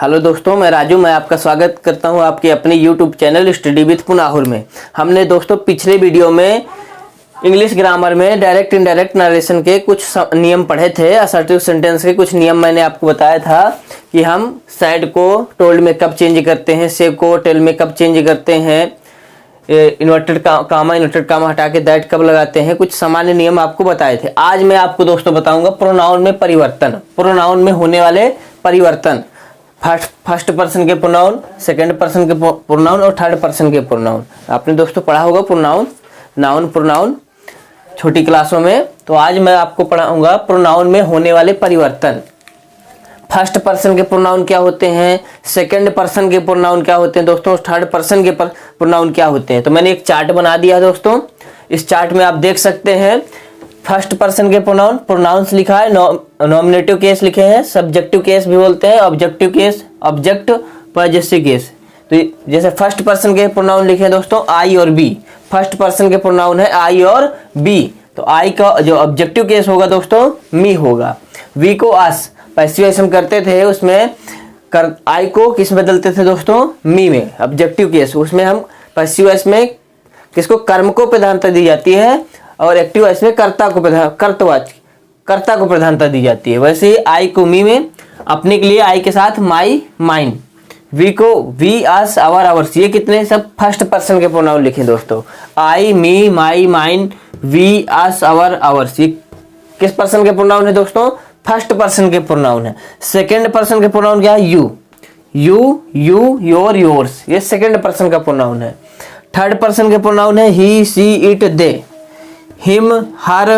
Hello दोस्तों, मैं राजू। मैं आपका स्वागत करता हूं आपके अपने यूट्यूब चैनल स्टडी विद पुनाहुर में। हमने दोस्तों पिछले वीडियो में इंग्लिश ग्रामर में डायरेक्ट इनडायरेक्ट नरेशन के कुछ नियम पढ़े थे। असर्टिव सेंटेंस के कुछ नियम मैंने आपको बताया था कि हम सैड को टोल्ड में कब चेंज करते हैं, से को टेल में कब चेंज करते हैं, इन्वर्टेड कामा हटा के दैट कब लगाते हैं। कुछ सामान्य नियम आपको बताए थे। आज मैं आपको दोस्तों बताऊंगा प्रोनाउन में परिवर्तन, प्रोनाउन में होने वाले परिवर्तन। फर्स्ट पर्सन के प्रोनाउन, सेकंड पर्सन के प्रोनाउन और थर्ड पर्सन के प्रोनाउन। आपने दोस्तों पढ़ा होगा प्रोनाउन, नाउन, प्रोनाउन छोटी क्लासों में। तो आज मैं आपको पढ़ाऊंगा प्रोनाउन में होने वाले परिवर्तन। फर्स्ट पर्सन के प्रोनाउन क्या होते हैं, सेकंड पर्सन के प्रोनाउन क्या होते हैं दोस्तों, थर्ड पर्सन के प्रोनाउन क्या होते हैं। तो मैंने एक चार्ट बना दिया है दोस्तों। इस चार्ट में आप देख सकते हैं फर्स्ट पर्सन के प्रोनाउन, प्रोनाउंस लिखा है, नॉमिनेटिव केस लिखे हैं, सब्जेक्टिव केस भी बोलते हैं, objective case, object, possessive case. तो जैसे फर्स्ट पर्सन के प्रोनाउन लिखे हैं दोस्तों आई और बी। फर्स्ट पर्सन के प्रोनाउन है आई और बी। तो आई का जो ऑब्जेक्टिव केस होगा दोस्तों मी होगा। वी को अस पैसिव हम करते थे, उसमें आई को किस बदलते थे दोस्तों, मी में। ऑब्जेक्टिव केस उसमें हम पैसिव में किसको, कर्म को प्रधानता दी जाती है और एक्टिव वॉइस में कर्ता को प्रधानता दी जाती है। वैसे ही आई को मी में, अपने के लिए आई के साथ माई, माइन। वी को वी, अस, आवर, आवर्स। ये कितने सब फर्स्ट पर्सन के प्रोनाउन लिखे दोस्तों। I, me, my, mine, we, us, our, ours. ये किस पर्सन के प्रोनाउन है दोस्तों, फर्स्ट पर्सन के प्रोनाउन है। सेकंड पर्सन के प्रोनाउन क्या है, यू, यू, योर, योर्स। ये सेकंड पर्सन का प्रोनाउन है। थर्ड पर्सन के प्रोनाउन है he, C, it, they. Him, हर,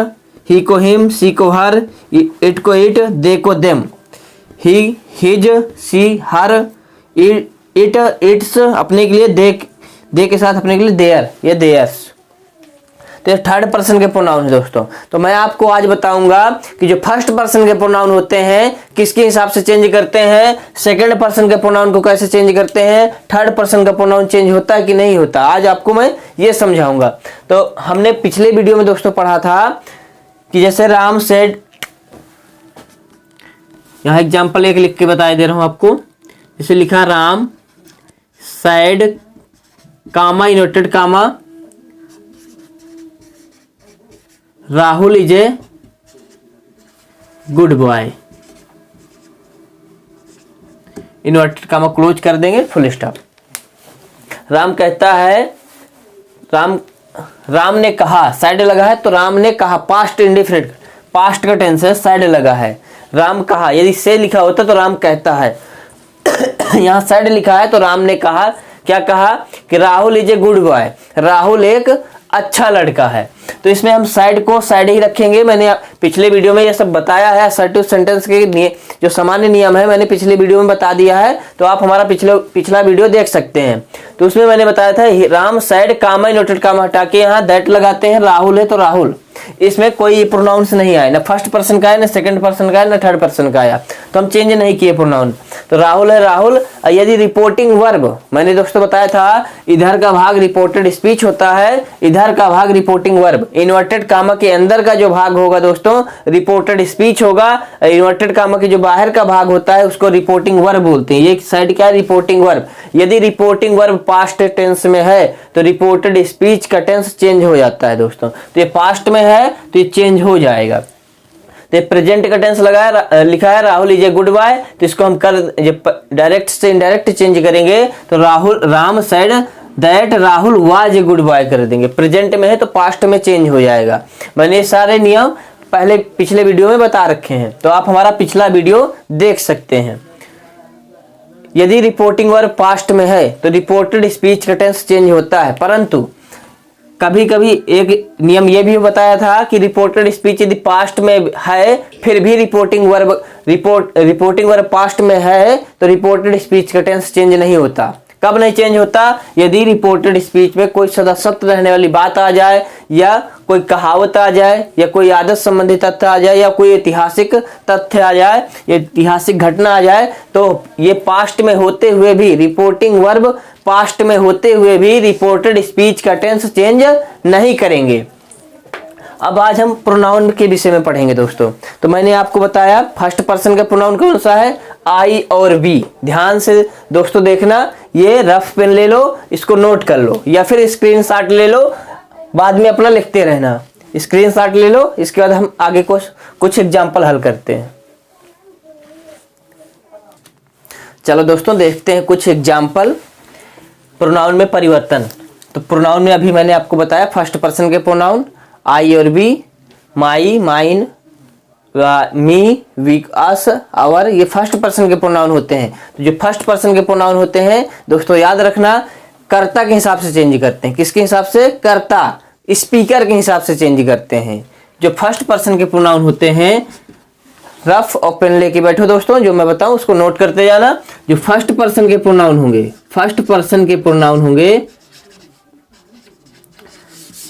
ही को हिम, सी को हर, इट को इट, दे को them. He, his, she, her, it, its अपने के लिए, दे के साथ अपने के लिए देयर, ये देयर्स। तो ये थर्ड पर्सन के प्रोनाउन है दोस्तों। तो मैं आपको आज बताऊंगा कि जो फर्स्ट पर्सन के प्रोनाउन होते हैं किसके हिसाब से चेंज करते हैं, सेकंड पर्सन के प्रोनाउन को कैसे चेंज करते हैं, थर्ड पर्सन का प्रोनाउन चेंज होता है कि नहीं होता। आज आपको मैं ये समझाऊंगा। तो हमने पिछले वीडियो में दोस्तों पढ़ा था कि जैसे राम सेड, यहां एग्जाम्पल एक लिख के बता दे रहा हूं आपको। जैसे लिखा Ram said comma inverted comma Rahul is a good boy, inverted comma close कर देंगे, फुल स्टॉप। राम कहता है, राम ने कहा, साइड लगा है तो राम ने कहा, पास्ट इंडिफिनिट, पास्ट का टेंस है, साइड लगा है। राम कहा, यदि से लिखा होता तो राम कहता है। यहाँ साइड लिखा है तो राम ने कहा, क्या कहा कि Rahul is a good boy, Rahul एक अच्छा लड़का है। तो इसमें हम साइड को साइड ही रखेंगे। मैंने पिछले वीडियो में ये सब बताया है। असर्टिव सेंटेंस के जो सामान्य नियम है मैंने पिछले वीडियो में बता दिया है, तो आप हमारा पिछला वीडियो देख सकते हैं। तो उसमें मैंने बताया था Ram said comma inverted comma हटा के यहाँ दैट लगाते हैं, राहुल है तो राहुल। इसमें कोई प्रोनाउंस नहीं आया, ना फर्स्ट पर्सन का है, ना सेकंड पर्सन का है, ना थर्ड पर्सन का आया, तो हम चेंज नहीं किए प्रोनाउन। तो राहुल है राहुल। यदि रिपोर्टिंग वर्ब, मैंने दोस्तों बताया था इधर का भाग रिपोर्टेड स्पीच होता है, इधर का भाग रिपोर्टिंग वर्ब। इन्वर्टेड कामा के अंदर का जो भाग होगा दोस्तों रिपोर्टेड स्पीच होगा। इन्वर्टेड कामा के जो बाहर का भाग होता है उसको रिपोर्टिंग वर्ब बोलते हैं। ये साइड क्या है, रिपोर्टिंग वर्ब। यदि रिपोर्टिंग वर्ब पास्ट टेंस में है तो रिपोर्टेड स्पीच का टेंस चेंज हो जाता है दोस्तों। तो ये पास्ट में है तो ये चेंज हो जाएगा। तो प्रेजेंट का टेंस लिखा है Rahul is a good boy, तो इसको हम डायरेक्ट से इनडायरेक्ट चेंज करेंगे तो Ram said that Rahul was a good boy कर देंगे। प्रेजेंट में है तो पास्ट में चेंज हो जाएगा। मैंने सारे नियम पिछले वीडियो में बता रखे हैं, तो आप हमारा पिछला वीडियो देख सकते हैं। यदि रिपोर्टिंग वर्ब पास्ट में है तो रिपोर्टेड स्पीच का टेंस चेंज होता है, परंतु कभी कभी एक नियम ये भी बताया था कि रिपोर्टेड स्पीच यदि पास्ट में है फिर भी रिपोर्टिंग वर्ब पास्ट में है तो रिपोर्टेड स्पीच का टेंस चेंज नहीं होता। कब नहीं चेंज होता, यदि रिपोर्टेड स्पीच में कोई सत्य रहने वाली बात आ जाए, या कोई कहावत आ जाए, या कोई आदत संबंधी तथ्य आ जाए, या कोई ऐतिहासिक तथ्य आ जाए, या ऐतिहासिक घटना आ जाए, तो ये पास्ट में होते हुए भी रिपोर्टिंग वर्ब पास्ट में होते हुए भी रिपोर्टेड स्पीच का टेंस चेंज नहीं करेंगे। अब आज हम प्रोनाउन के विषय में पढ़ेंगे दोस्तों। तो मैंने आपको बताया फर्स्ट पर्सन का प्रोनाउन कौन सा है, आई और वी। ध्यान से दोस्तों देखना, ये रफ पेन ले लो, इसको नोट कर लो, या फिर स्क्रीनशॉट ले लो, बाद में अपना लिखते रहना। स्क्रीनशॉट ले लो, इसके बाद हम आगे कुछ एग्जाम्पल हल करते हैं। चलो दोस्तों देखते हैं कुछ एग्जाम्पल। प्रोनाउन में परिवर्तन। तो प्रोनाउन में अभी मैंने आपको बताया फर्स्ट पर्सन के प्रोनाउन आई और we, my, mine, me, we, us, our, ये फर्स्ट पर्सन के प्रोनाउन होते हैं। तो जो फर्स्ट पर्सन के प्रोनाउन होते हैं दोस्तों याद रखना, कर्ता के हिसाब से चेंज करते हैं। किसके हिसाब से? कर्ता, स्पीकर के हिसाब से चेंज करते हैं। जो फर्स्ट पर्सन के प्रोनाउन होते हैं, रफ और पेन लेके बैठो दोस्तों, जो मैं बताऊं उसको नोट करते जाना। जो फर्स्ट पर्सन के प्रोनाउन होंगे, फर्स्ट पर्सन के प्रोनाउन होंगे,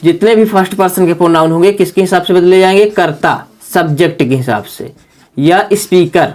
जितने भी फर्स्ट पर्सन के प्रोनाउन होंगे किसके हिसाब से बदले जाएंगे? कर्ता, सब्जेक्ट के हिसाब से, या स्पीकर।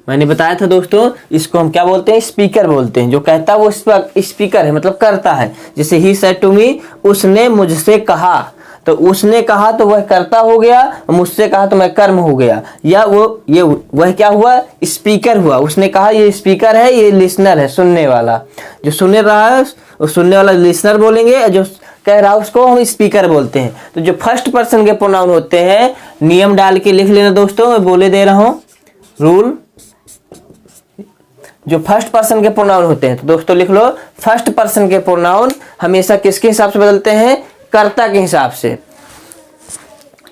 मैंने बताया था दोस्तों, इसको हम क्या बोलते हैं? स्पीकर बोलते हैं। जो कहता है वो स्पीकर है, मतलब करता है। जैसे ही सेड टू मी, उसने मुझसे कहा, तो उसने कहा तो वह कर्ता हो गया, मुझसे कहा तो मैं कर्म हो गया, या वह क्या हुआ? स्पीकर हुआ। उसने कहा ये स्पीकर है, ये लिसनर है, सुनने वाला। जो सुन रहा है वो सुनने वाला लिसनर बोलेंगे, जो कह रहा है उसको हम स्पीकर बोलते हैं। तो जो फर्स्ट पर्सन के प्रोनाउन होते हैं, नियम डाल के लिख लेना दोस्तों, मैं बोले दे रहा हूं रूल। जो फर्स्ट पर्सन के प्रोनाउन होते हैं तो दोस्तों लिख लो, फर्स्ट पर्सन के प्रोनाउन हमेशा किसके हिसाब से बदलते हैं? कर्ता के हिसाब से।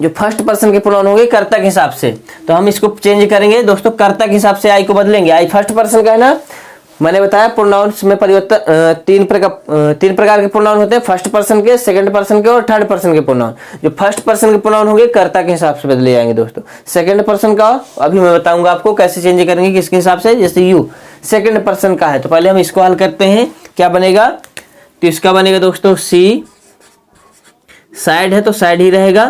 जो फर्स्ट पर्सन के प्रोनाउन होंगे कर्ता के हिसाब से, तो हम इसको चेंज करेंगे दोस्तों, कर्ता के हिसाब से आई को बदलेंगे। आई फर्स्ट पर्सन का है ना। मैंने बताया प्रोनाउंस में परिवर्तन, तीन प्रकार के प्रोनाउन होते हैं, फर्स्ट पर्सन के, सेकंड पर्सन के और थर्ड पर्सन के प्रोनाउन। जो फर्स्ट पर्सन के प्रोनाउन होंगे कर्ता के हिसाब से बदले जाएंगे दोस्तों। सेकंड पर्सन का अभी मैं बताऊंगा आपको कैसे चेंज करेंगे, किसके हिसाब से। जैसे यू सेकंड पर्सन का है, तो पहले हम इसको हल करते हैं। क्या बनेगा? तो इसका बनेगा दोस्तों सी, साइड है तो साइड ही रहेगा,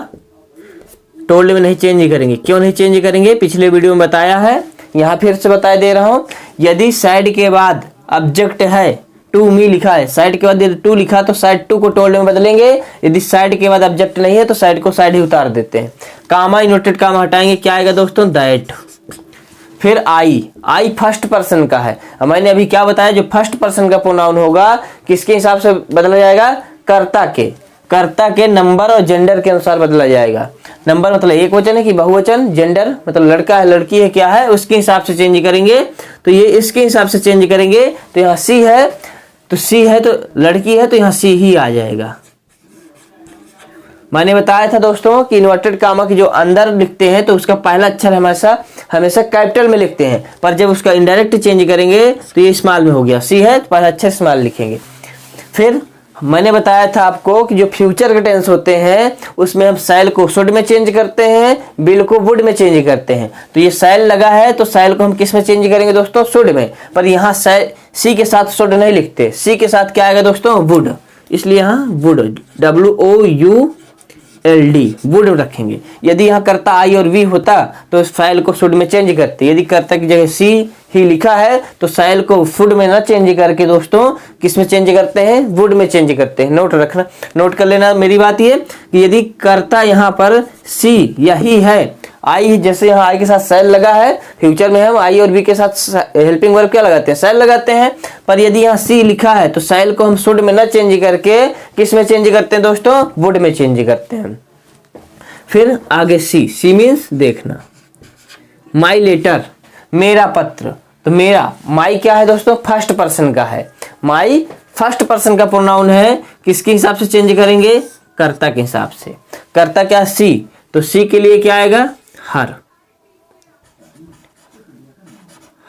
टोल्ड में नहीं चेंज करेंगे। क्यों नहीं चेंज करेंगे? पिछले वीडियो में बताया है, यहाँ फिर से बता दे रहा हूं। यदि साइड के बाद ऑब्जेक्ट है, टू मी लिखा है, साइड के बाद यदि टू लिखा तो साइड टू को टोल्ड में बदलेंगे। यदि साइड के बाद ऑब्जेक्ट नहीं है तो साइड को साइड ही उतार देते हैं। कामा, इन्वर्टेड कामा हटाएंगे, क्या आएगा दोस्तों? दैट। फिर आई, आई फर्स्ट पर्सन का है। मैंने अभी क्या बताया, जो फर्स्ट पर्सन का प्रोनाउन होगा किसके हिसाब से बदला जाएगा? कर्ता के नंबर और जेंडर के अनुसार बदला जाएगा। नंबर मतलब एक वचन है कि बहुवचन, जेंडर मतलब लड़का है लड़की है क्या है, उसके हिसाब से चेंज करेंगे। तो ये इसके हिसाब से चेंज करेंगे, तो यहाँ सी है तो सी है, तो लड़की है तो यहाँ सी ही आ जाएगा। मैंने बताया था दोस्तों कि इन्वर्टेड कामा की जो अंदर लिखते हैं तो उसका पहला अक्षर हमेशा कैपिटल में लिखते हैं, पर जब उसका इनडायरेक्ट चेंज करेंगे तो ये स्मॉल में हो गया। सी है तो पहला अक्षर स्मॉल लिखेंगे। फिर मैंने बताया था आपको कि जो फ्यूचर के टेंस होते हैं उसमें हम शैल को शुड में चेंज करते हैं, विल को वुड में चेंज करते हैं। तो ये शैल लगा है तो शैल को हम किस में चेंज करेंगे दोस्तों? शुड में। पर यहाँ सी के साथ शुड नहीं लिखते, सी के साथ क्या आएगा दोस्तों? वुड। इसलिए यहाँ वुड, WOULD, वुड रखेंगे। यदि यहाँ कर्ता आई और वी होता तो शैल को शुड में चेंज करते। यदि कर्ता की जगह सी ही लिखा है तो शैल को फुड में ना चेंज करके दोस्तों किस में चेंज करते हैं? वुड में चेंज करते हैं। नोट रखना, नोट कर लेना मेरी बात ये कि यदि कर्ता यहाँ पर सी या ही है, आई जैसे यहाँ आई के साथ शैल लगा है, फ्यूचर में हम आई और वी के साथ हेल्पिंग वर्ब क्या लगाते हैं? शैल लगाते हैं। पर यदि यहाँ सी लिखा है तो शैल को हम शुड में ना चेंज करके किस में चेंज करते हैं दोस्तों? वुड में चेंज करते हैं। फिर आगे सी मीन्स देखना, माई लेटर, मेरा पत्र। तो मेरा, माई क्या है दोस्तों? फर्स्ट पर्सन का है। माई फर्स्ट पर्सन का प्रोनाउन है, किसके हिसाब से चेंज करेंगे? कर्ता के हिसाब से। कर्ता क्या? सी, तो सी के लिए क्या आएगा?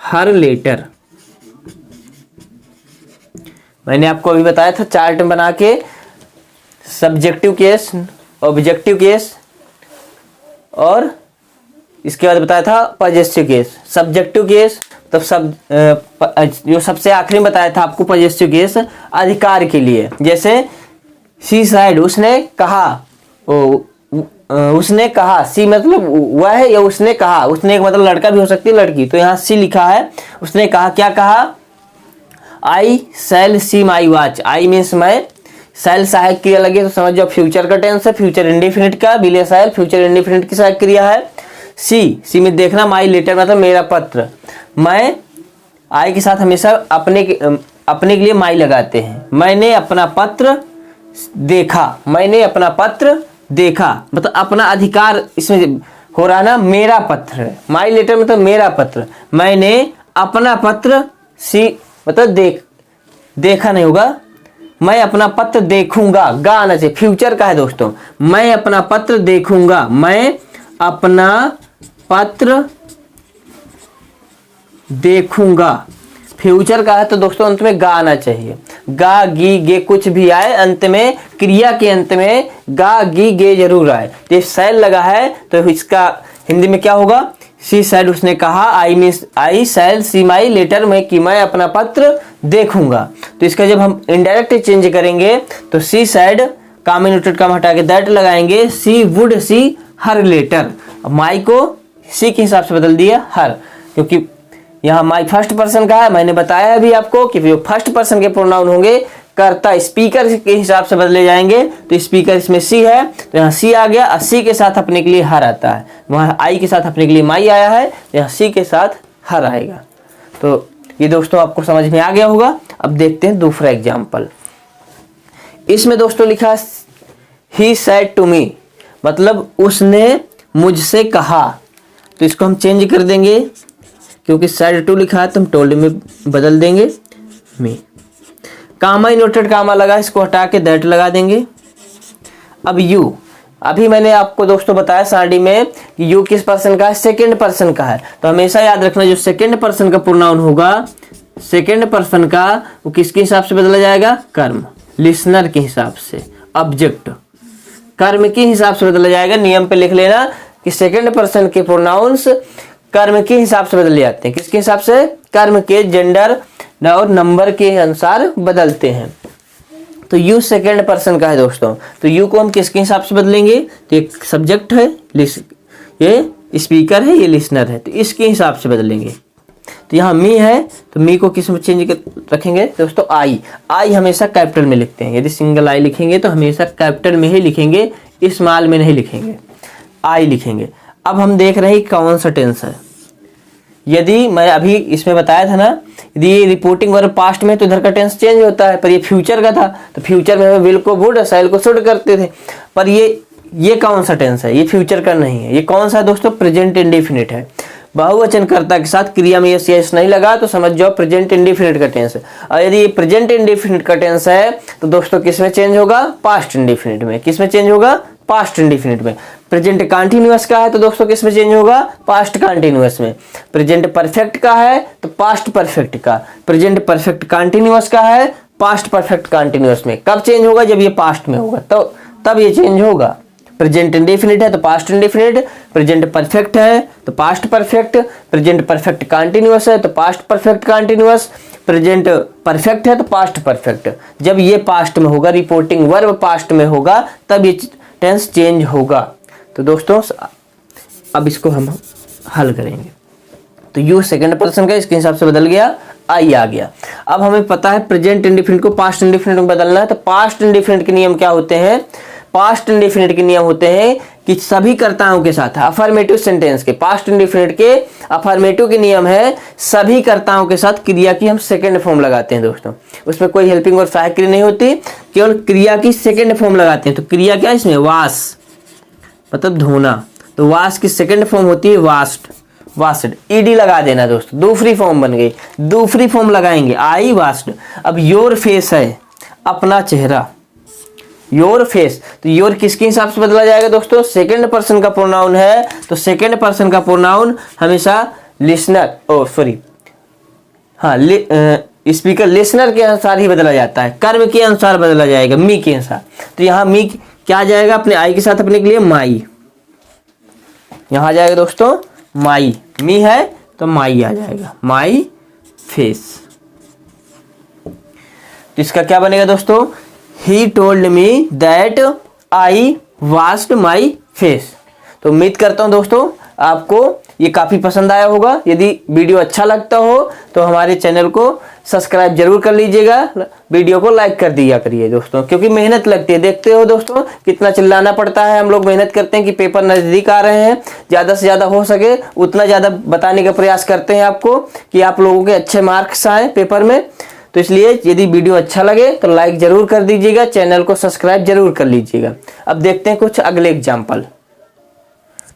हर लेटर। मैंने आपको अभी बताया था चार्ट बना के, सब्जेक्टिव केस, ऑब्जेक्टिव केस और इसके बाद बताया था पॉजिटिव केस। सब्जेक्टिव केस तो जो सबसे आखिरी में बताया था आपको पॉजिटिव केस अधिकार के लिए। जैसे सी साइड, उसने कहा, उसने कहा, सी मतलब वह है या उसने कहा, उसने एक मतलब लड़का भी हो सकती है लड़की, तो यहाँ सी लिखा है। उसने कहा, क्या कहा? आई शैल सी माई वॉच। आई मीन्स मैं, शैल सहायक क्रिया लगे तो समझ जाओ फ्यूचर का टेंस है, फ्यूचर इंडेफिनिट का, विल शैल फ्यूचर इंडेफिनिट की सहायक क्रिया है। सी में देखना, माई लेटर मतलब मेरा पत्र। मैं आई के साथ हमेशा अपने के लिए माई लगाते हैं। मैंने अपना पत्र देखा, मैंने अपना पत्र देखा, मतलब अपना अधिकार इसमें हो रहा ना, मेरा पत्र है। माई लेटर मतलब मेरा पत्र। मैंने अपना पत्र मतलब देखा नहीं होगा, मैं अपना पत्र देखूंगा, गा आना चाहिए, फ्यूचर का है दोस्तों। मैं अपना पत्र देखूंगा, मैं अपना पत्र देखूंगा, फ्यूचर का है तो दोस्तों अंत में गा आना चाहिए। गा गी गे कुछ भी आए, अंत में क्रिया के अंत में गा गी गे जरूर आए। तो सैल लगा है तो इसका हिंदी में क्या होगा? शी सैड, उसने कहा। आई सैल सी माई लेटर में, कि मैं अपना पत्र देखूंगा। तो इसका जब हम इनडायरेक्ट चेंज करेंगे तो सी सैड, काम नोटेड काम हटा के दैट लगाएंगे, सी वुड सी हर लेटर। माई को सी के हिसाब से बदल दिया हर, क्योंकि यहाँ माई फर्स्ट पर्सन का है। मैंने बताया अभी आपको कि जो फर्स्ट पर्सन के प्रोनाउन होंगे कर्ता स्पीकर के हिसाब से बदले जाएंगे। तो स्पीकर इसमें सी है तो यहाँ सी आ गया, सी के साथ अपने के लिए हर आता है। वहाँ आई के साथ अपने के लिए माई आया है, यहाँ सी के साथ हर आएगा। तो ये दोस्तों आपको समझ में आ गया होगा। अब देखते हैं दूसरा एग्जाम्पल। इसमें दोस्तों लिखा ही सेड टू मी, मतलब उसने मुझसे कहा। तो इसको हम चेंज कर देंगे, क्योंकि साइड टू लिखा है तो हम टोल्ड में बदल देंगे मी। कामा इनवर्टेड कामा लगा, इसको हटा के दैट लगा देंगे। अब यू, अभी मैंने आपको दोस्तों बताया सारणी में कि यू किस पर्सन का है? सेकंड पर्सन का है। तो हमेशा याद रखना जो सेकंड पर्सन का प्रोनाउन होगा, सेकंड पर्सन का, वो किसके हिसाब से बदला जाएगा? कर्म, लिसनर के हिसाब से। ऑब्जेक्ट कर्म के हिसाब से बदला जाएगा। नियम पे लिख लेना कि सेकंड पर्सन के प्रोनाउंस कर्म के हिसाब से बदले जाते हैं। किसके हिसाब से? कर्म के, जेंडर और नंबर के अनुसार बदलते हैं। तो यू सेकंड पर्सन का है दोस्तों। तो यू को हम किसके हिसाब से बदलेंगे? तो एक सब्जेक्ट है, ये स्पीकर है, ये लिसनर है, तो इसके हिसाब से बदलेंगे। तो यहाँ मी है तो मी को किस में चेंज रखेंगे दोस्तों? आई। आई हमेशा कैपिटल में लिखते हैं। यदि सिंगल आई लिखेंगे तो हमेशा कैपिटल में ही लिखेंगे, स्मॉल में नहीं लिखेंगे, आई लिखेंगे। अब हम देख रहे हैं कौन सा टेंस है। यदि मैं अभी इसमें बताया था ना, यदि ये रिपोर्टिंग वर्ब पास्ट में तो इधर का टेंस चेंज होता है, पर ये फ्यूचर का था तो फ्यूचर में विल को वुड, शैल को शुड करते थे। पर ये कौन सा टेंस है? ये फ्यूचर का नहीं है। ये कौन सा है दोस्तों? प्रेजेंट इंडेफिनिट है। बहुवचन कर्ता के साथ क्रिया में यस यस नहीं लगा तो समझ जाओ प्रेजेंट इंडेफिनिट का टेंस है। और यदि ये प्रेजेंट इंडेफिनिट का टेंस है तो दोस्तों किस में चेंज होगा? पास्ट इंडेफिनिट में। किस में चेंज होगा? पास्ट इंडेफिनिट में। प्रेजेंट कंटीन्यूअस का है तो दोस्तों किस में चेंज होगा? पास्ट कंटीन्यूअस में। प्रेजेंट परफेक्ट का है तो पास्ट परफेक्ट का। प्रेजेंट परफेक्ट कंटीन्यूअस का है, पास्ट परफेक्ट कंटीन्यूअस में। कब चेंज होगा? जब ये पास्ट में होगा तो तब ये चेंज होगा। प्रेजेंट इंडेफिनिट है तो पास्ट इंडेफिनिट, प्रेजेंट परफेक्ट है तो past perfect, present perfect continuous है तो past perfect continuous, present perfect है तो पास्ट परफेक्ट। जब ये पास्ट में होगा, रिपोर्टिंग वर्ब पास्ट में होगा, तब ये टेंस चेंज होगा। तो दोस्तों अब इसको हम हल करेंगे। तो यू सेकंड पर्सन का, इसके हिसाब से बदल गया, आई आ गया। अब हमें पता है प्रेजेंट इंडेफिनिट को पास्ट इंडेफिनिट में बदलना है। तो पास्ट इंडेफिनिट के नियम क्या होते हैं? पास्ट इंडेफिनिट के नियम होते हैं कि सभी कर्ताओं के साथ, अफर्मेटिव सेंटेंस के, पास्ट इंडेफिनिट के अफर्मेटिव के नियम है, सभी कर्ताओं के साथ क्रिया की हम सेकंड फॉर्म लगाते हैं दोस्तों। उसमें कोई हेल्पिंग और सहायक क्रिया नहीं होती, केवल क्रिया की सेकंड फॉर्म लगाते हैं। तो क्रिया क्या है इसमें? वास, मतलब धोना। तो वास की सेकंड फॉर्म होती है वास्ट, वास्ड। ईडी लगा देना दोस्तों, दूसरी फॉर्म बन गई। दूसरी फॉर्म लगाएंगे आई वास्ड। अब योर फेस है, अपना चेहरा, योर फेस। तो योर किसके हिसाब से बदला जाएगा दोस्तों? सेकंड पर्सन का प्रोनाउन है तो सेकंड पर्सन का प्रोनाउन हमेशा लिसनर, स्पीकर लिसनर के अनुसार ही बदला जाता है, कर्म के अनुसार बदला जाएगा, मी के अनुसार। तो यहाँ मी क्या आ जाएगा? अपने आई के साथ अपने के लिए माई, यहाँ आ जाएगा दोस्तों माई। मी है तो माई आ जाएगा, माई फेस। तो इसका क्या बनेगा दोस्तों? He told me that I washed my face। तो उम्मीद करता हूं दोस्तों आपको ये काफ़ी पसंद आया होगा। यदि वीडियो अच्छा लगता हो तो हमारे चैनल को सब्सक्राइब जरूर कर लीजिएगा, वीडियो को लाइक कर दिया करिए दोस्तों, क्योंकि मेहनत लगती है। देखते हो दोस्तों कितना चिल्लाना पड़ता है, हम लोग मेहनत करते हैं कि पेपर नज़दीक आ रहे हैं, ज़्यादा से ज़्यादा हो सके उतना ज़्यादा बताने का प्रयास करते हैं आपको, कि आप लोगों के अच्छे मार्क्स आए पेपर में। तो इसलिए यदि वीडियो अच्छा लगे तो लाइक जरूर कर दीजिएगा, चैनल को सब्सक्राइब जरूर कर लीजिएगा। अब देखते हैं कुछ अगले एग्जाम्पल।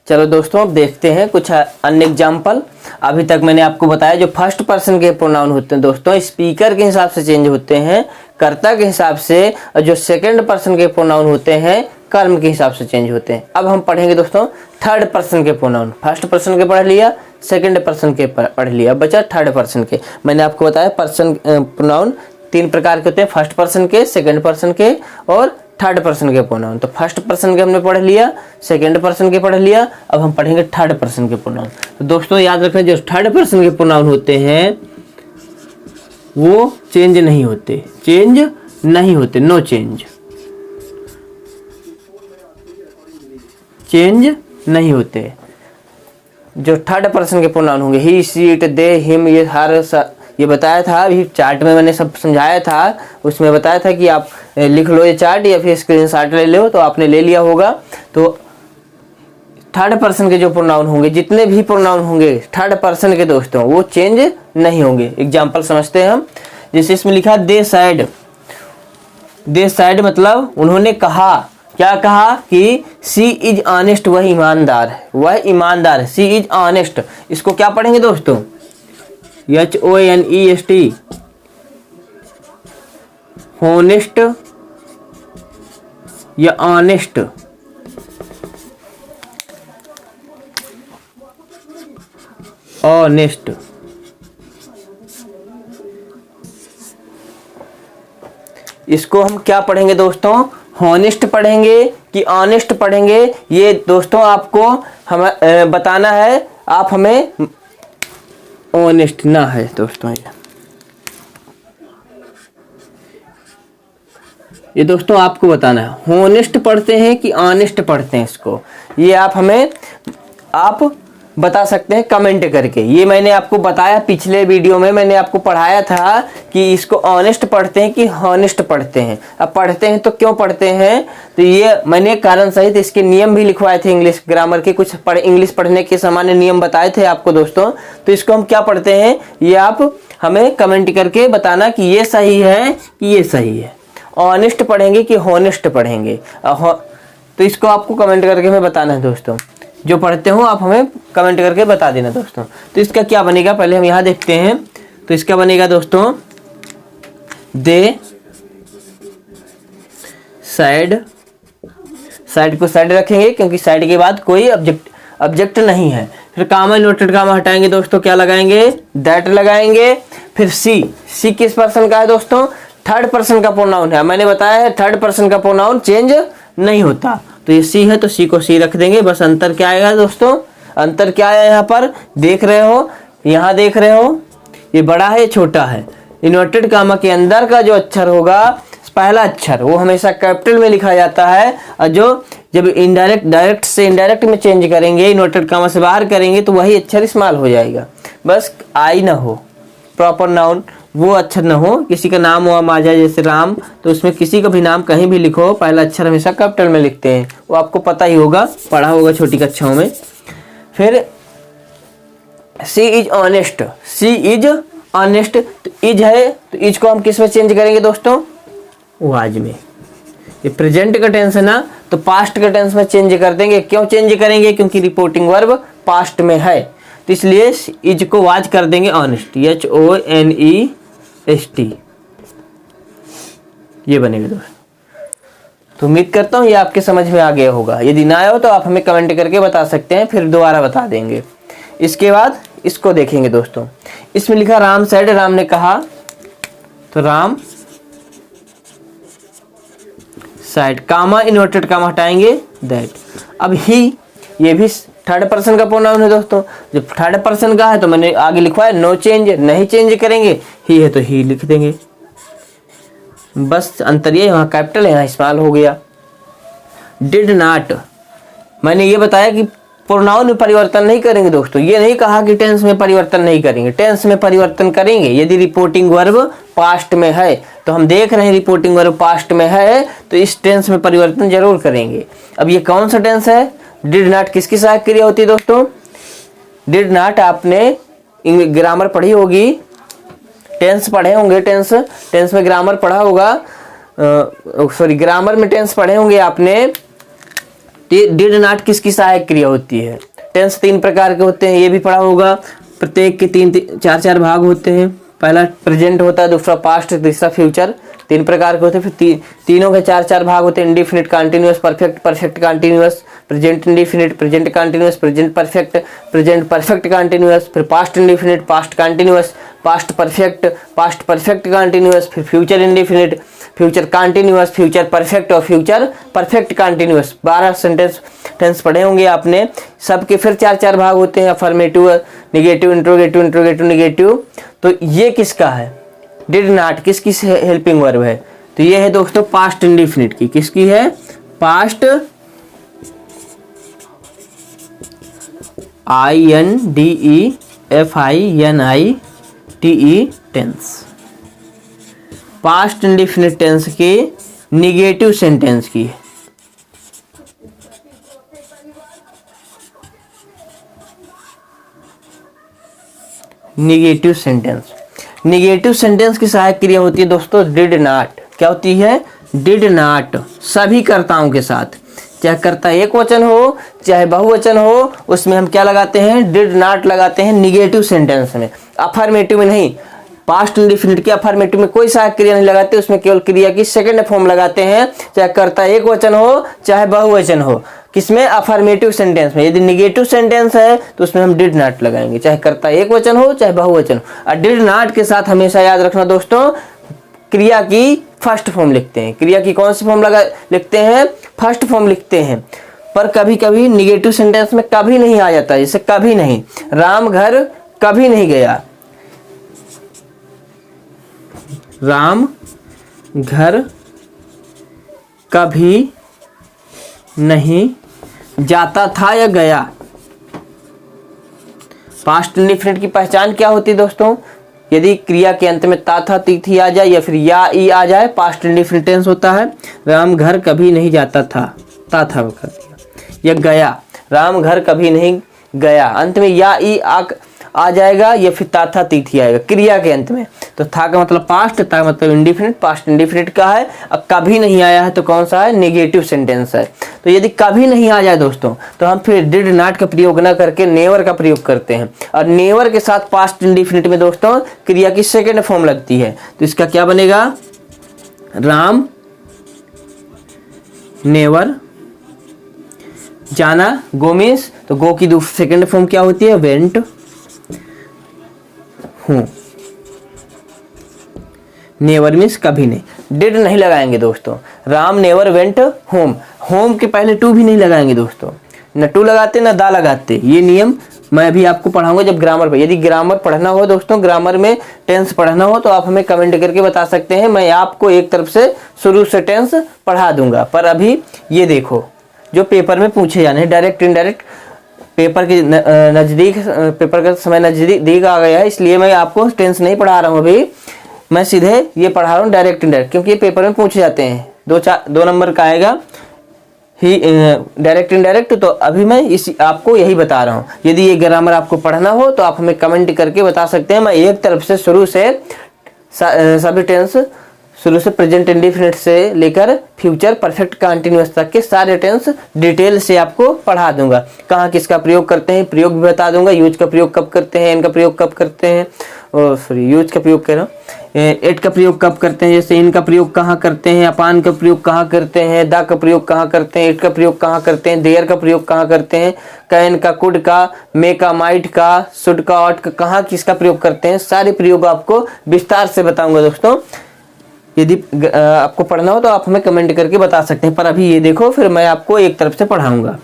चलो दोस्तों अब देखते हैं कुछ अन्य एग्जाम्पल। अभी तक मैंने आपको बताया जो फर्स्ट पर्सन के प्रोनाउन होते हैं दोस्तों स्पीकर के हिसाब से चेंज होते हैं, कर्ता के हिसाब से, और जो सेकंड पर्सन के प्रोनाउन होते हैं कर्म के हिसाब से चेंज होते हैं। अब हम पढ़ेंगे दोस्तों थर्ड पर्सन के प्रोनाउन। फर्स्ट पर्सन के पढ़ लिया, सेकंड पर्सन के पढ़ लिया, अब बचा थर्ड पर्सन के। मैंने आपको बताया पर्सन प्रोनाउन 3 प्रकार के होते हैं, फर्स्ट पर्सन के, सेकंड पर्सन के और थर्ड पर्सन के प्रोनाउन। तो फर्स्ट पर्सन के हमने पढ़ लिया, सेकंड पर्सन के पढ़ लिया, अब हम पढ़ेंगे थर्ड पर्सन के प्रोनाउन। तो दोस्तों याद रखें जो थर्ड पर्सन के प्रोनाउन होते हैं वो चेंज नहीं होते, नो चेंज नहीं होते। जो थर्ड पर्सन के प्रोनाउन होंगे ही, शी, इट, दे, हिम, ये बताया था अभी चार्ट में, मैंने सब समझाया था, उसमें बताया था कि आप लिख लो ये चार्ट या फिर स्क्रीनशॉट ले लो, तो आपने ले लिया होगा। तो थर्ड पर्सन के जो प्रोनाउन होंगे, जितने भी प्रोनाउन होंगे थर्ड पर्सन के दोस्तों, वो चेंज नहीं होंगे। एग्जाम्पल समझते हैं हम। जैसे इसमें लिखा दे साइड मतलब उन्होंने कहा, क्या कहा कि सी इज ऑनेस्ट, वह ईमानदार है, सी इज ऑनेस्ट। इसको क्या पढ़ेंगे दोस्तों? HONEST, होनेस्ट या ऑनेस्ट। ऑनेस्ट इसको हम क्या पढ़ेंगे दोस्तों? हॉनेस्ट पढ़ेंगे कि ऑनेस्ट पढ़ेंगे, ये दोस्तों आपको हम बताना है। आप हमें ऑनेस्ट ना है दोस्तों, ये दोस्तों आपको बताना है हॉनेस्ट पढ़ते हैं कि ऑनेस्ट पढ़ते हैं। इसको ये आप बता सकते हैं कमेंट करके। ये मैंने आपको बताया पिछले वीडियो में, मैंने आपको पढ़ाया था कि इसको ऑनेस्ट पढ़ते हैं कि हॉनेस्ट पढ़ते हैं। अब पढ़ते हैं तो क्यों पढ़ते हैं, तो ये मैंने कारण सहित इसके नियम भी लिखवाए थे, इंग्लिश ग्रामर के कुछ इंग्लिश पढ़ने के सामान्य नियम बताए थे आपको दोस्तों। तो इसको हम क्या पढ़ते हैं ये आप हमें कमेंट करके बताना कि ये सही है कि ये सही है। ऑनेस्ट पढ़ेंगे कि हॉनेस्ट पढ़ेंगे, तो इसको आपको कमेंट करके हमें बताना है दोस्तों। जो पढ़ते हो आप हमें कमेंट करके बता देना दोस्तों। तो इसका क्या बनेगा पहले हम यहाँ देखते हैं। तो इसका बनेगा दोस्तों दे साइड को साइड रखेंगे क्योंकि साइड के बाद कोई ऑब्जेक्ट नहीं है। फिर कामा इन्वर्टेड कामा हटाएंगे दोस्तों, क्या लगाएंगे? दैट लगाएंगे। फिर सी किस पर्सन का है दोस्तों? थर्ड पर्सन का प्रोनाउन है। मैंने बताया है थर्ड पर्सन का प्रोनाउन चेंज नहीं होता, तो ये सी है तो सी को सी रख देंगे। बस अंतर क्या आएगा दोस्तों? अंतर क्या है यहाँ पर देख रहे हो, यहाँ देख रहे हो ये बड़ा है छोटा है। इन्वर्टेड कामा के अंदर का जो अक्षर होगा, पहला अक्षर, वो हमेशा कैपिटल में लिखा जाता है, और जो जब डायरेक्ट से इनडायरेक्ट में चेंज करेंगे, इन्वर्टेड कामा से बाहर करेंगे, तो वही अक्षर इस्तेमाल हो जाएगा। बस आई ना हो, प्रॉपर नाउन वो अक्षर ना हो। किसी का नाम हुआ माजा जैसे राम, तो उसमें किसी का भी नाम कहीं भी लिखो पहला अक्षर हमेशा कैपिटल में लिखते हैं, वो आपको पता ही होगा, पढ़ा होगा छोटी कक्षाओं में। फिर सी इज ऑनेस्ट, तो इज है तो इज को हम किस में चेंज करेंगे दोस्तों? वाज में। ये प्रेजेंट का टेंस है ना, तो पास्ट का टेंस में चेंज कर देंगे। क्यों चेंज करेंगे? क्योंकि रिपोर्टिंग वर्ब पास्ट में है, तो इसलिए इज को वाज कर देंगे ऑनेस्ट, HONEST, ये बनेगा दोस्तों। तो उम्मीद करता हूँ ये आपके समझ में आ गया होगा। यदि ना आया हो तो आप हमें कमेंट करके बता सकते हैं, फिर दोबारा बता देंगे। इसके बाद इसको देखेंगे दोस्तों। इसमें लिखा राम सेड, राम ने कहा, तो Ram said, comma inverted comma हटाएंगे दैट। अब ही, ये भी थर्ड पर्सन का प्रोनाउन है दोस्तों। जब थर्ड पर्सन का है तो मैंने आगे लिखवाया नो चेंज, नहीं चेंज करेंगे। ही है तो ही लिख देंगे, बस अंतर ये यहाँ कैपिटल है, यहाँ इस्तेमाल हो गया। डिड नॉट, मैंने ये बताया कि प्रोनाउन में परिवर्तन नहीं करेंगे दोस्तों। ये नहीं कहा कि टेंस में परिवर्तन नहीं करेंगे, टेंस में परिवर्तन करेंगे। यदि रिपोर्टिंग वर्ब पास्ट में है तो हम देख रहे हैं रिपोर्टिंग वर्ब पास्ट में है तो इस टेंस में परिवर्तन जरूर करेंगे। अब ये कौन सा टेंस है? डिड नॉट किसकी सहायक क्रिया होती है दोस्तों? डिड नॉट आपने ग्रामर पढ़ी होगी, टेंस पढ़े होंगे, टेंस में ग्रामर पढ़ा होगा, सॉरी ग्रामर में टेंस पढ़े होंगे आपने। डिड नॉट किसकी सहायक क्रिया होती है? टेंस 3 प्रकार के होते हैं, ये भी पढ़ा होगा। प्रत्येक के 3-4 भाग होते हैं। पहला प्रेजेंट होता है, दूसरा पास्ट, तीसरा फ्यूचर। 3 प्रकार के होते हैं। फिर तीनों के 4-4 भाग होते हैं। Indefinite continuous, perfect, perfect continuous, present indefinite, present continuous, present perfect, present perfect continuous, फिर past indefinite, past continuous, past perfect, past perfect continuous, फिर future indefinite, future continuous, future perfect और future perfect continuous. 12 sentence tense पढ़े होंगे आपने। सबके फिर 4-4 भाग होते हैं, affirmative, negative, interrogative, interrogative, negative. तो ये किसका है? डिड नॉट किसकी हेल्पिंग वर्ब है? तो ये है दोस्तों पास्ट इंडिफिनिट की। किसकी है? Past INDEFINITE tense, past indefinite tense के निगेटिव सेंटेंस की। निगेटिव सेंटेंस, निगेटिव सेंटेंस की सहायक क्रिया होती है दोस्तों डिड नॉट। क्या होती है? डिड नॉट सभी कर्ताओं के साथ, चाहे कर्ता एक वचन हो चाहे बहुवचन हो, उसमें हम क्या लगाते हैं? डिड नॉट लगाते हैं निगेटिव सेंटेंस में। अफर्मेटिव में नहीं, पास्ट इंडिफिनिट के अफर्मेटिव में कोई सहायक क्रिया नहीं लगाते, उसमें केवल क्रिया की सेकंड फॉर्म लगाते हैं, चाहे कर्ता एक वचन हो चाहे बहुवचन हो। किसमें? अफर्मेटिव सेंटेंस में। यदि निगेटिव सेंटेंस है तो उसमें हम डिड नॉट लगाएंगे, चाहे कर्ता एक वचन हो चाहे बहुवचन हो। और डिड नॉट के साथ हमेशा याद रखना दोस्तों, क्रिया की फर्स्ट फॉर्म लिखते हैं। क्रिया की कौन सी फॉर्म लिखते हैं? फर्स्ट फॉर्म लिखते हैं। पर कभी कभी निगेटिव सेंटेंस में कभी नहीं आ जाता, जैसे कभी नहीं, राम घर कभी नहीं गया, राम घर कभी नहीं जाता था या गया। पास्ट इंडिफिनिट की पहचान क्या होती है दोस्तों? यदि क्रिया के अंत में ता था ती थी आ जाए या फिर या ई आ जाए, पास्ट इंडिफिनिट टेंस होता है। राम घर कभी नहीं जाता था, ता था कर दिया, या गया, राम घर कभी नहीं गया, अंत में या ई आ जाएगा या फिर ता था ती थी आएगा क्रिया के अंत में। तो था का मतलब पास्ट, ता मतलब इंडिफिनिट, पास्ट इंडिफिनिट का है। अब कभी नहीं आया है तो कौन सा है? नेगेटिव सेंटेंस है। तो यदि कभी नहीं आ जाए दोस्तों तो हम फिर डिड नॉट का प्रयोग ना करके नेवर का प्रयोग करते हैं। और नेवर के साथ पास्ट इंडिफिनिट में दोस्तों क्रिया की सेकेंड फॉर्म लगती है। तो इसका क्या बनेगा? राम नेवर जाना, गो मीन्स, तो गो की सेकेंड फॉर्म क्या होती है? वेंट हूं। नेवर मीन्स कभी नहीं, डिड नहीं लगाएंगे दोस्तों। Ram never went home, home के पहले टू भी नहीं लगाएंगे दोस्तों, न टू लगाते न दा लगाते। ये नियम मैं अभी आपको पढ़ाऊंगा जब ग्रामर पे। यदि ग्रामर पढ़ना हो दोस्तों, ग्रामर में टेंस पढ़ना हो तो आप हमें कमेंट करके बता सकते हैं, मैं आपको एक तरफ से शुरू से टेंस पढ़ा दूंगा। पर अभी ये देखो जो पेपर में पूछे जाने हैं, डायरेक्ट इनडायरेक्ट, पेपर के नज़दीक, पेपर का समय नज़दीक आ गया है, इसलिए मैं आपको टेंस नहीं पढ़ा रहा हूँ अभी, मैं सीधे ये पढ़ा रहा हूँ डायरेक्ट इनडायरेक्ट, क्योंकि ये पेपर में पूछे जाते हैं। 2 नंबर का आएगा ही डायरेक्ट इनडायरेक्ट। तो अभी मैं आपको यही बता रहा हूँ। यदि ये ग्रामर आपको पढ़ना हो तो आप हमें कमेंट करके बता सकते हैं। मैं एक तरफ से शुरू से सभी टेंस, शुरू से प्रेजेंट इंडेफिनिट से लेकर फ्यूचर परफेक्ट कंटिन्यूअस तक के सारे टेंस डिटेल से आपको पढ़ा दूंगा। कहाँ किसका प्रयोग करते हैं, प्रयोग भी बता दूंगा। यूज का प्रयोग कब करते हैं, इनका प्रयोग कब करते हैं, यूज का प्रयोग कह रहा हूँ, एट का प्रयोग कब करते हैं, जैसे इनका प्रयोग कहाँ करते हैं, अपान का प्रयोग कहाँ करते हैं, दा का प्रयोग कहाँ करते हैं, एट का प्रयोग कहाँ करते हैं, देयर का प्रयोग कहाँ करते हैं, कैन का, कुड का, मे का, माइट का, शुड का, ऑट का, कहाँ किसका प्रयोग करते हैं, सारे प्रयोग आपको विस्तार से बताऊंगा दोस्तों। यदि आपको पढ़ना हो तो आप हमें कमेंट करके बता सकते हैं। पर अभी ये देखो, फिर मैं आपको एक तरफ से पढ़ाऊंगा।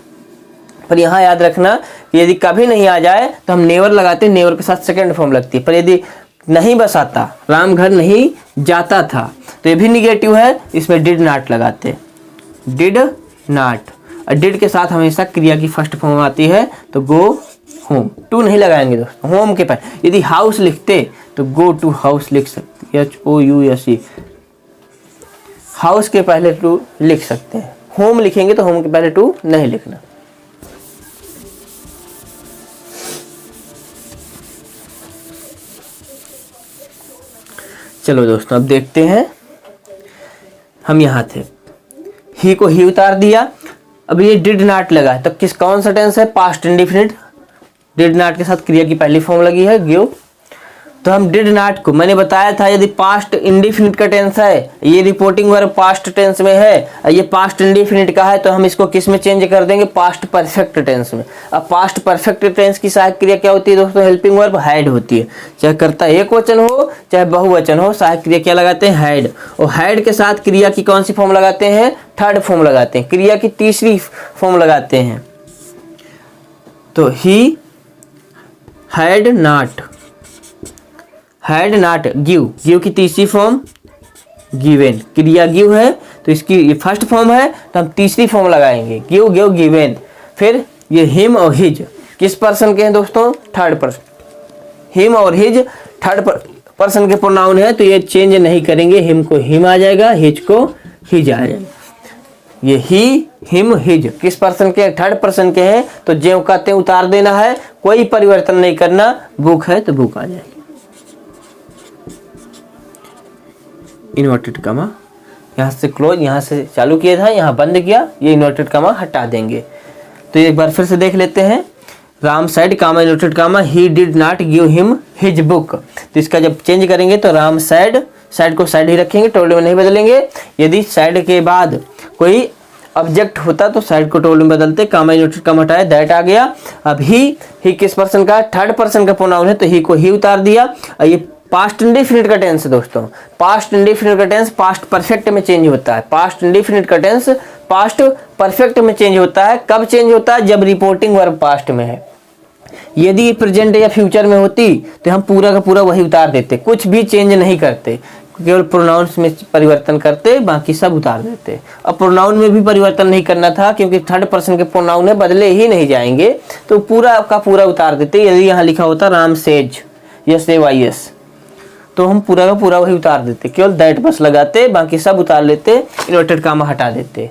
पर यहाँ याद रखना, यदि कभी नहीं आ जाए तो हम नेवर लगाते हैं, नेवर के साथ सेकंड फॉर्म लगती है। पर यदि नहीं बस आता, राम घर नहीं जाता था, तो ये भी निगेटिव है, इसमें डिड नॉट लगाते, डिड नॉट। और डिड के साथ हमेशा क्रिया की फर्स्ट फॉर्म आती है, तो गो होम। टू नहीं लगाएंगे दोस्तों, होम के पहले। यदि हाउस लिखते तो गो टू हाउस लिख सकते, HOUSE, हाउस के पहले टू लिख सकते हैं। होम लिखेंगे तो होम के पहले टू नहीं लिखना। चलो दोस्तों अब देखते हैं, हम यहाँ थे, ही को ही उतार दिया। अब ये डिड नॉट लगा, तो कौन सा टेंस है? Past indefinite. डिड नॉट के साथ क्रिया की पहली फॉर्म लगी है गिव। तो हम डिड नॉट को, मैंने बताया था यदि पास्ट इंडिफिनिट का टेंस है, ये रिपोर्टिंग वर्ब पास्ट टेंस में है, ये पास्ट इंडिफिनिट का है, तो हम इसको किस में चेंज कर देंगे? पास्ट परफेक्ट टेंस में। अब पास्ट परफेक्ट टेंस की सहायक क्रिया क्या होती है दोस्तों? हेल्पिंग वर्ब हैड होती है। चाहे कर्ता एक वचन हो चाहे बहुवचन हो, सहायक क्रिया क्या लगाते हैं? हैड। और हैड के साथ क्रिया की कौन सी फॉर्म लगाते हैं? थर्ड फॉर्म लगाते हैं, क्रिया की तीसरी फॉर्म लगाते हैं। तो he had not, had not give, give की तीसरी फॉर्म गिवेन। क्रिया गिव है तो इसकी ये फर्स्ट फॉर्म है, तो हम तीसरी फॉर्म लगाएंगे, गिव गिव गिवेन। फिर ये हिम और हिज किस पर्सन के हैं दोस्तों? Third person. हिम और हिज थर्ड पर्सन के प्रोनाउन है, तो ये चेंज नहीं करेंगे। हिम को हिम आ जाएगा, हिज को हिज आ जाएगा। ये ही हिम हिज किस पर्सन के? थर्ड पर्सन के हैं, तो ज्यों कहते हैं उतार देना है, कोई परिवर्तन नहीं करना। बुक है तो बुक आ जाएगी। इन्वर्टेड कमा यहाँ से क्लोज, यहाँ से चालू किया था, यहाँ बंद किया, ये इन्वर्टेड कमा हटा देंगे। तो एक बार फिर से देख लेते हैं। Ram said comma inverted comma he did not give him his book. तो इसका जब चेंज करेंगे तो राम साइड, साइड को साइड ही रखेंगे, टोल्ड में नहीं बदलेंगे। यदि साइड के बाद कोई ऑब्जेक्ट होता तो साइड को टोल्ड में बदलते। कामा इन्वर्टेड कामा हटाया, दैट आ गया। अब ही किस पर्सन का? थर्ड पर्सन का प्रोनाउन है, तो ही को ही उतार दिया। और ये पास्ट इंडेफिनिट का टेंस है दोस्तों। पास्ट इंडेफिनिट का टेंस पास्ट परफेक्ट में चेंज होता है। पास्ट इंडेफिनिट का टेंस पास्ट परफेक्ट में चेंज होता है। कब चेंज होता है? जब रिपोर्टिंग वर्ब पास्ट में है। यदि प्रेजेंट या फ्यूचर में होती तो हम पूरा का पूरा वही उतार देते, कुछ भी चेंज नहीं करते, केवल प्रोनाउंस में परिवर्तन करते, बाकी सब उतार देते। अब प्रोनाउन में भी परिवर्तन नहीं करना था, क्योंकि थर्ड पर्सन के प्रोनाउन है, बदले ही नहीं जाएंगे, तो पूरा का पूरा उतार देते। यदि यहाँ लिखा होता राम सेज, SAYS, तो हम पूरा का पूरा वही उतार देते, केवल दैट बस लगाते, बाकी सब उतार लेते, इन्वर्टेड कामा हटा देते।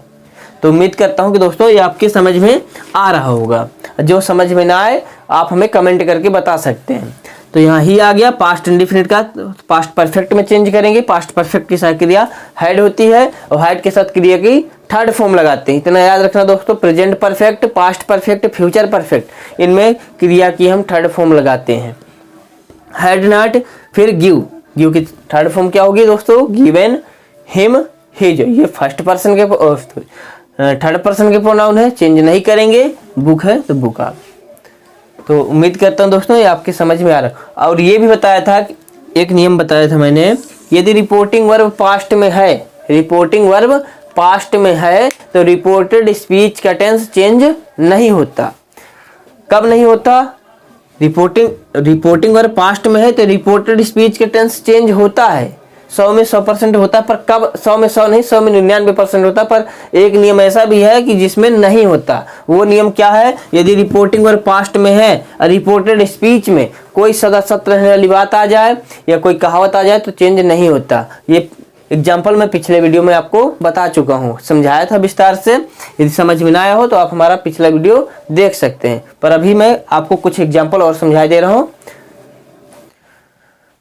तो उम्मीद करता हूँ कि दोस्तों ये आपके समझ में आ रहा होगा। जो समझ में ना आए आप हमें कमेंट करके बता सकते हैं। तो यहाँ ही आ गया पास्ट इंडिफिनिट का, पास्ट परफेक्ट में चेंज करेंगे। पास्ट परफेक्ट की सहायक क्रिया हैड होती है, और हैड के साथ क्रिया की थर्ड फॉर्म लगाते हैं। इतना याद रखना दोस्तों, present perfect, past perfect, future perfect, इनमें क्रिया की हम थर्ड फॉर्म लगाते हैं। हैड नॉट, फिर गिव, गिव की थर्ड फॉर्म क्या होगी दोस्तों? Given, him, his. ये फर्स्ट पर्सन के थर्ड पर्सन के प्रोनाउन है, चेंज नहीं करेंगे। बुक है तो बुक आ। तो उम्मीद करता हूँ दोस्तों ये आपके समझ में आ रहा। और ये भी बताया था, एक नियम बताया था मैंने, यदि रिपोर्टिंग वर्ब पास्ट में है, रिपोर्टिंग वर्ब पास्ट में है, तो रिपोर्टेड स्पीच का टेंस चेंज नहीं होता। कब नहीं होता? रिपोर्टिंग वर्ब पास्ट में है तो रिपोर्टेड स्पीच का टेंस चेंज होता है। 100 में 100% होता है, पर कब? 100 में 100 नहीं, 100 में 99% होता है। पर एक नियम ऐसा भी है कि जिसमें नहीं होता। वो नियम क्या है? यदि रिपोर्टिंग वर्ब पास्ट में है और रिपोर्टेड स्पीच में कोई सदा सत्य रहने वाली बात आ जाए या कोई कहावत आ जाए तो चेंज नहीं होता। ये एग्जाम्पल मैं पिछले वीडियो में आपको बता चुका हूँ, समझाया था विस्तार से। यदि समझ में ना आया हो तो आप हमारा पिछला वीडियो देख सकते हैं, पर अभी मैं आपको कुछ एग्जाम्पल और समझा दे रहा हूँ।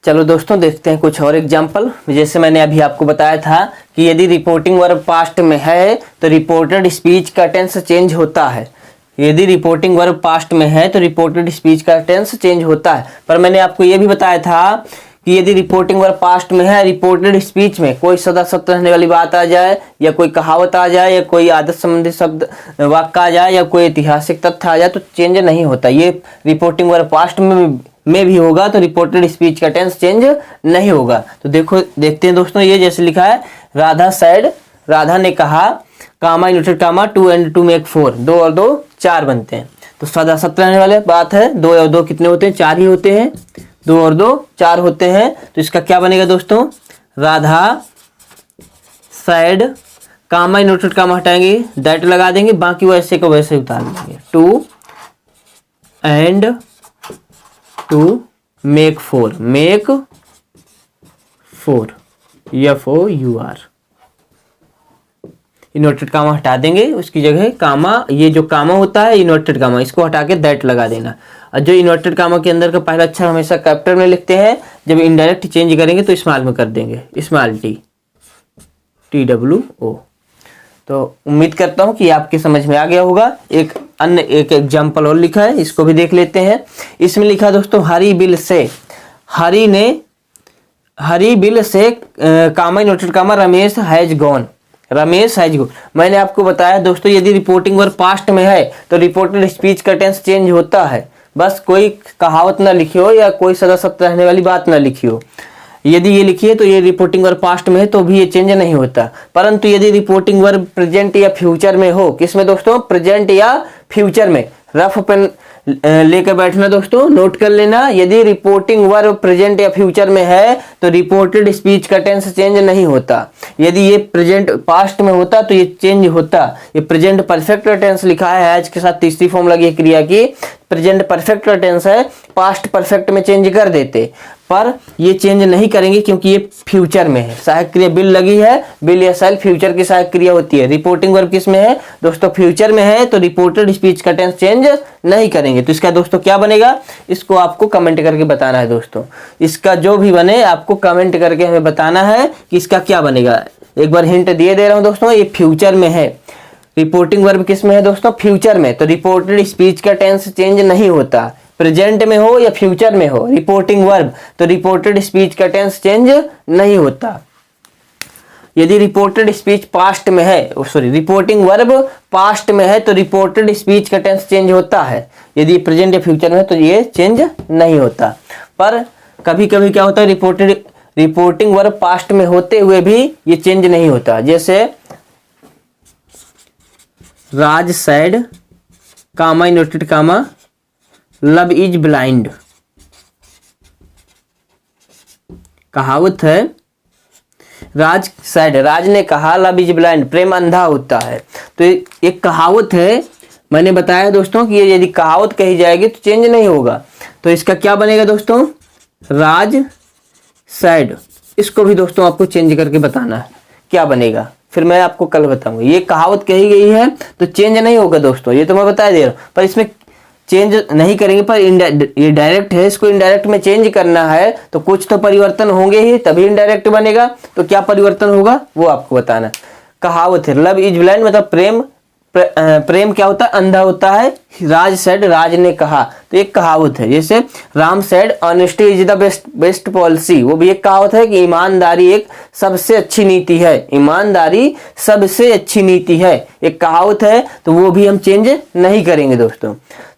चलो दोस्तों देखते हैं कुछ और एग्जाम्पल। जैसे मैंने अभी आपको बताया था कि यदि रिपोर्टिंग वर्ब पास्ट में है तो रिपोर्टेड स्पीच का टेंस चेंज होता है। यदि रिपोर्टिंग वर्ब पास्ट में है तो रिपोर्टेड स्पीच का टेंस चेंज होता है। पर मैंने आपको यह भी बताया था कि यदि रिपोर्टिंग वर्ब पास्ट में है, रिपोर्टेड स्पीच में कोई सदा सत्य रहने वाली बात आ जाए या कोई कहावत आ जाए या कोई आदत संबंधी शब्द वाक्य आ जाए या कोई ऐतिहासिक तथ्य आ जाए तो चेंज नहीं होता। ये रिपोर्टिंग वर्ब पास्ट में भी होगा तो रिपोर्टेड स्पीच का टेंस चेंज नहीं होगा। तो देखते हैं दोस्तों, ये जैसे लिखा है, राधा सेड, राधा ने कहा, कामा इन्वर्टेड कामा 2 and 2 make 4, 2 और 2 4 बनते हैं। तो सदा सत्य रहने वाले बात है, 2 और 2 कितने होते हैं? 4 ही होते हैं। 2 और 2 4 होते हैं। तो इसका क्या बनेगा दोस्तों? Radha said comma inverted comma हटाएंगे, दैट लगा देंगे, बाकी वैसे को वैसे उतार देंगे। Two and two make four, make four, FOUR। Inverted comma हटा देंगे, उसकी जगह कामा, ये जो कामा होता है इन्वर्टेड कामा, इसको हटा के दैट लगा देना। और जो इन्वर्टेड कामा के अंदर का पहला अक्षर हमेशा कैपिटल में लिखते हैं, जब इनडायरेक्ट चेंज करेंगे तो स्मॉल में कर देंगे, स्मॉल TWO। तो उम्मीद करता हूँ कि आपके समझ में आ गया होगा। एक अन्य एक एग्जाम्पल और लिखा है, इसको भी देख लेते हैं। इसमें लिखा दोस्तों, हरी बिल से, हरी बिल से comma inverted comma Ramesh has gone, Ramesh has gone. मैंने आपको बताया दोस्तों, यदि रिपोर्टिंग वर्ब पास्ट में है तो रिपोर्टेड स्पीच का टेंस चेंज होता है। बस कोई कहावत ना लिखी हो या कोई सदा सत्य रहने वाली बात ना लिखी हो। यदि ये लिखी है तो ये रिपोर्टिंग वर्ब पास्ट में है तो भी ये चेंज नहीं होता। परंतु यदि रिपोर्टिंग वर्ब प्रेजेंट या फ्यूचर में हो, किसमें दोस्तों, प्रेजेंट या फ्यूचर में, रफ पेन लेकर बैठना दोस्तों, नोट कर लेना। यदि रिपोर्टिंग वर्ब प्रेजेंट या फ्यूचर में है तो रिपोर्टेड स्पीच का टेंस चेंज नहीं होता। यदि ये प्रेजेंट पास्ट में होता तो ये चेंज होता। ये प्रेजेंट परफेक्ट टेंस लिखा है एज के साथ तीसरी फॉर्म लगी है क्रिया की, प्रेजेंट परफेक्ट टेंस है, पास्ट परफेक्ट में चेंज कर देते, पर ये चेंज नहीं करेंगे क्योंकि ये फ्यूचर में है। सहायक क्रिया बिल लगी है, बिल या सेल फ्यूचर की सहायक क्रिया होती है। रिपोर्टिंग वर्ब किस में है दोस्तों, फ्यूचर में है, तो रिपोर्टेड स्पीच का टेंस चेंज नहीं करेंगे। तो इसका दोस्तों क्या बनेगा, इसको आपको कमेंट करके बताना है दोस्तों। इसका जो भी बने आपको कमेंट करके हमें बताना है कि इसका क्या बनेगा। एक बार हिंट दे रहा हूं दोस्तों, ये फ्यूचर में है, रिपोर्टिंग वर्ब किस में है दोस्तों, फ्यूचर में, तो रिपोर्टेड स्पीच का टेंस चेंज नहीं होता। प्रेजेंट में हो या फ्यूचर में हो रिपोर्टिंग वर्ब, तो रिपोर्टेड स्पीच का टेंस चेंज नहीं होता। यदि रिपोर्टेड स्पीच पास्ट में है, रिपोर्टिंग वर्ब पास्ट में है तो रिपोर्टेड स्पीच का टेंस चेंज होता है। यदि प्रेजेंट या फ्यूचर में है तो ये चेंज नहीं होता। पर कभी कभी क्या होता है, रिपोर्टिंग वर्ब पास्ट में होते हुए भी ये चेंज नहीं होता। जैसे Raj said comma inverted comma love is blind, कहावत है, राज सैड, राज ने कहा, लव इज ब्लाइंड, प्रेम अंधा होता है। तो एक कहावत है, मैंने बताया दोस्तों कि ये यदि कहावत कही जाएगी तो चेंज नहीं होगा। तो इसका क्या बनेगा दोस्तों, राज सैड। इसको भी दोस्तों आपको चेंज करके बताना है क्या बनेगा, फिर मैं आपको कल बताऊंगा। ये कहावत कही गई है तो चेंज नहीं होगा दोस्तों, ये तो मैं बता दे रहा हूँ, पर इसमें चेंज नहीं करेंगे। पर ये डायरेक्ट है, इसको इनडायरेक्ट में चेंज करना है तो कुछ तो परिवर्तन होंगे ही, तभी इनडायरेक्ट बनेगा। तो क्या परिवर्तन होगा वो आपको बताना। कहावत है, लव इज ब्लाइंड मतलब प्रेम क्या होता है, अंधा होता है। राज सेड, राज ने कहा, तो एक कहावत है। जैसे Ram said honesty is the best policy, वो भी एक कहावत है कि ईमानदारी एक सबसे अच्छी नीति है, ईमानदारी सबसे अच्छी नीति है, एक कहावत है। तो वो भी हम चेंज नहीं करेंगे दोस्तों।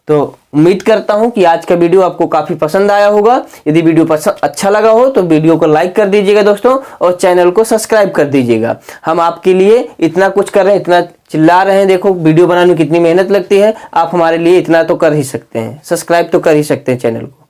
तो उम्मीद करता हूं कि आज का वीडियो आपको काफी पसंद आया होगा। यदि वीडियो अच्छा लगा हो तो वीडियो को लाइक कर दीजिएगा दोस्तों, और चैनल को सब्सक्राइब कर दीजिएगा। हम आपके लिए इतना कुछ कर रहे हैं, इतना चिल्ला रहे हैं, देखो वीडियो बनाने में कितनी मेहनत लगती है, आप हमारे लिए इतना तो कर ही सकते हैं, सब्सक्राइब तो कर ही सकते हैं चैनल को।